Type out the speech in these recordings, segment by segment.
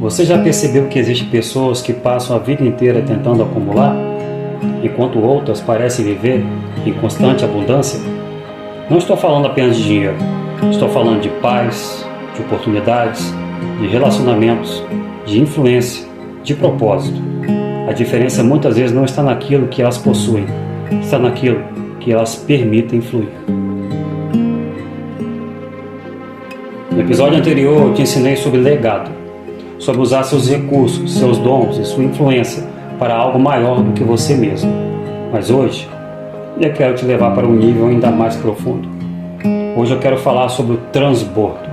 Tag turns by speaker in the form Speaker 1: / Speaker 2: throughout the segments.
Speaker 1: Você já percebeu que existem pessoas que passam a vida inteira tentando acumular, enquanto outras parecem viver em constante abundância? Não estou falando apenas de dinheiro, estou falando de paz, de oportunidades, de relacionamentos, de influência, de propósito. A diferença muitas vezes não está naquilo que elas possuem, está naquilo que elas permitem fluir. No episódio anterior eu te ensinei sobre legado, sobre usar seus recursos, seus dons e sua influência para algo maior do que você mesmo. Mas hoje eu quero te levar para um nível ainda mais profundo. Hoje eu quero falar sobre o transbordo,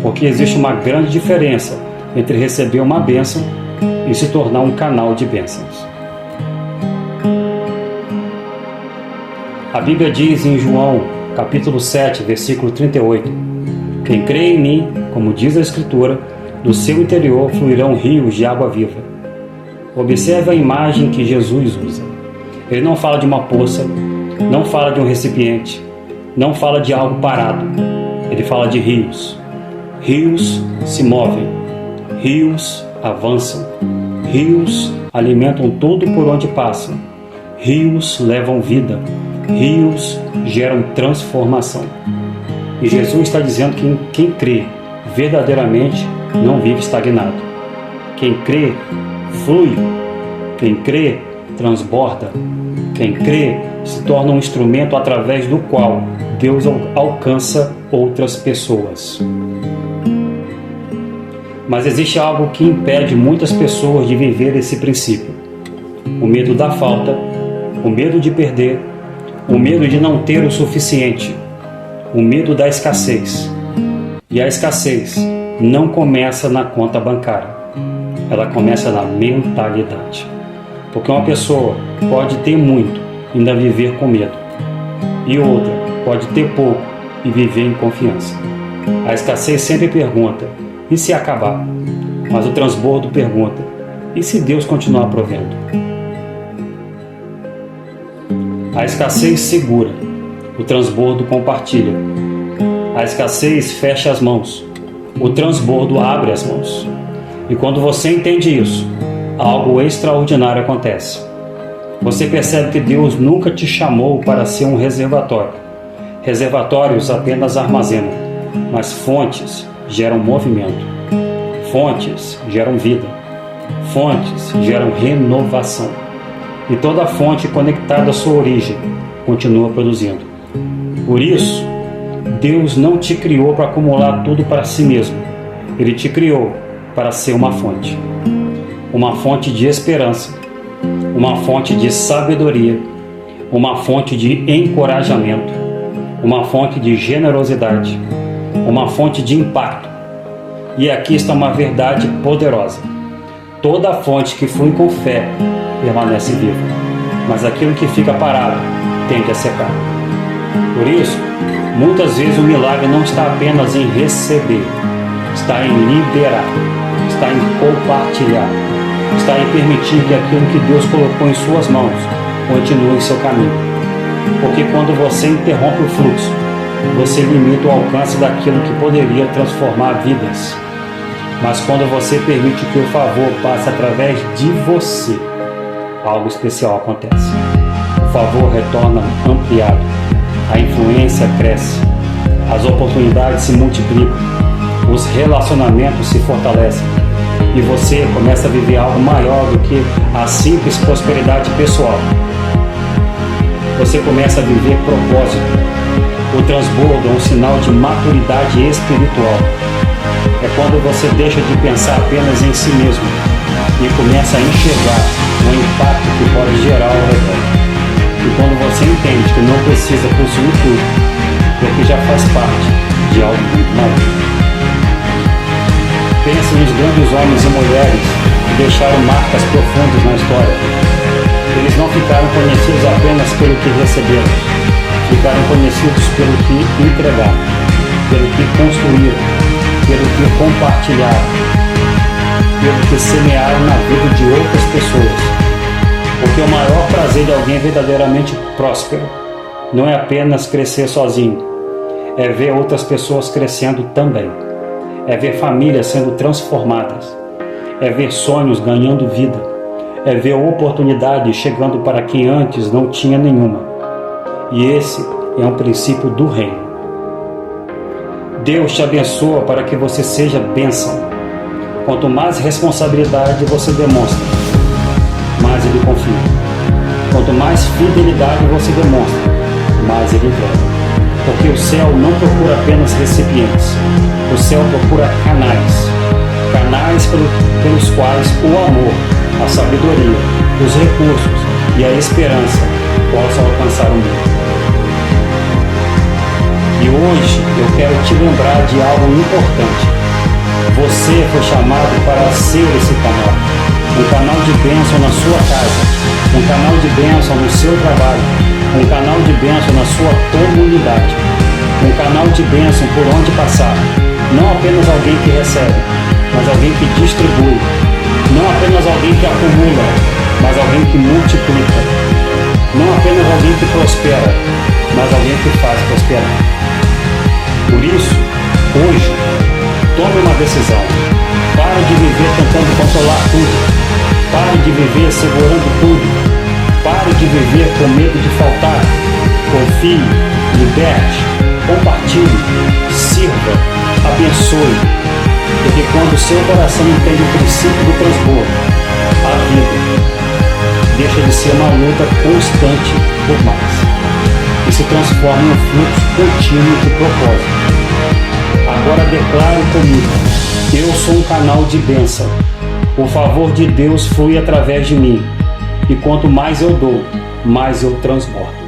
Speaker 1: porque existe uma grande diferença entre receber uma bênção e se tornar um canal de bênçãos. A Bíblia diz em João, capítulo 7, versículo 38, quem crê em mim, como diz a Escritura, do seu interior fluirão rios de água viva. Observe a imagem que Jesus usa. Ele não fala de uma poça, não fala de um recipiente, não fala de algo parado. Ele fala de rios. Rios se movem, rios avançam, rios alimentam tudo por onde passam, rios levam vida, rios geram transformação. E Jesus está dizendo que quem crê verdadeiramente não vive estagnado. Quem crê, flui. Quem crê, transborda. Quem crê, se torna um instrumento através do qual Deus alcança outras pessoas. Mas existe algo que impede muitas pessoas de viver esse princípio. O medo da falta, o medo de perder, o medo de não ter o suficiente, o medo da escassez. E a escassez não começa na conta bancária, ela começa na mentalidade. Porque uma pessoa pode ter muito e ainda viver com medo, e outra pode ter pouco e viver em confiança. A escassez sempre pergunta, e se acabar? Mas o transbordo pergunta, e se Deus continuar provendo? A escassez segura, o transbordo compartilha. A escassez fecha as mãos, o transbordo abre as mãos. E quando você entende isso, algo extraordinário acontece. Você percebe que Deus nunca te chamou para ser um reservatório. Reservatórios apenas armazenam, mas fontes geram movimento. Fontes geram vida. Fontes geram renovação. E toda fonte conectada à sua origem continua produzindo. Por isso, Deus não te criou para acumular tudo para si mesmo. Ele te criou para ser uma fonte de esperança, uma fonte de sabedoria, uma fonte de encorajamento, uma fonte de generosidade, uma fonte de impacto. E aqui está uma verdade poderosa. Toda fonte que flui com fé permanece viva, mas aquilo que fica parado tende a secar. Por isso, muitas vezes o milagre não está apenas em receber, está em liberar, está em compartilhar, está em permitir que aquilo que Deus colocou em suas mãos continue em seu caminho. Porque quando você interrompe o fluxo, você limita o alcance daquilo que poderia transformar vidas. Mas quando você permite que o favor passe através de você, algo especial acontece. O favor retorna ampliado, a influência cresce, as oportunidades se multiplicam, os relacionamentos se fortalecem e você começa a viver algo maior do que a simples prosperidade pessoal. Você começa a viver propósito. O transbordo é um sinal de maturidade espiritual. É quando você deixa de pensar apenas em si mesmo e começa a enxergar o impacto que pode gerar ao redor. E quando você entende que não precisa possuir tudo, porque já faz parte de algo muito maior. Pense nos grandes homens e mulheres que deixaram marcas profundas na história. Eles não ficaram conhecidos apenas pelo que receberam, ficaram conhecidos pelo que entregaram, pelo que construíram, pelo que compartilharam, pelo que semearam na vida de outras pessoas. Porque o maior prazer de alguém verdadeiramente próspero não é apenas crescer sozinho, é ver outras pessoas crescendo também. É ver famílias sendo transformadas, é ver sonhos ganhando vida, é ver oportunidades chegando para quem antes não tinha nenhuma. E esse é um princípio do reino. Deus te abençoa para que você seja bênção. Quanto mais responsabilidade você demonstra, mais Ele confia. Quanto mais fidelidade você demonstra, mais Ele entrega. Porque o céu não procura apenas recipientes. O céu procura canais. Canais pelos quais o amor, a sabedoria, os recursos e a esperança possam alcançar o mundo. E hoje eu quero te lembrar de algo importante. Você foi chamado para ser esse canal. Um canal de bênção na sua casa. Um canal de bênção no seu trabalho. Um canal de bênção na sua comunidade. Um canal de bênção por onde passar. Não apenas alguém que recebe, mas alguém que distribui. Não apenas alguém que acumula, mas alguém que multiplica. Não apenas alguém que prospera, mas alguém que faz prosperar. Por isso, hoje, tome uma decisão. Pare de viver tentando controlar tudo. Pare de viver segurando tudo. Pare de viver com medo de faltar. Confie, liberte, compartilhe, sirva, abençoe. Porque quando o seu coração entende o princípio do transbordo, a vida deixa de ser uma luta constante por mais e se transforma em um fluxo contínuo de propósito. Agora declare comigo: eu sou um canal de bênção. O favor de Deus flui através de mim. E quanto mais eu dou, mais eu transbordo.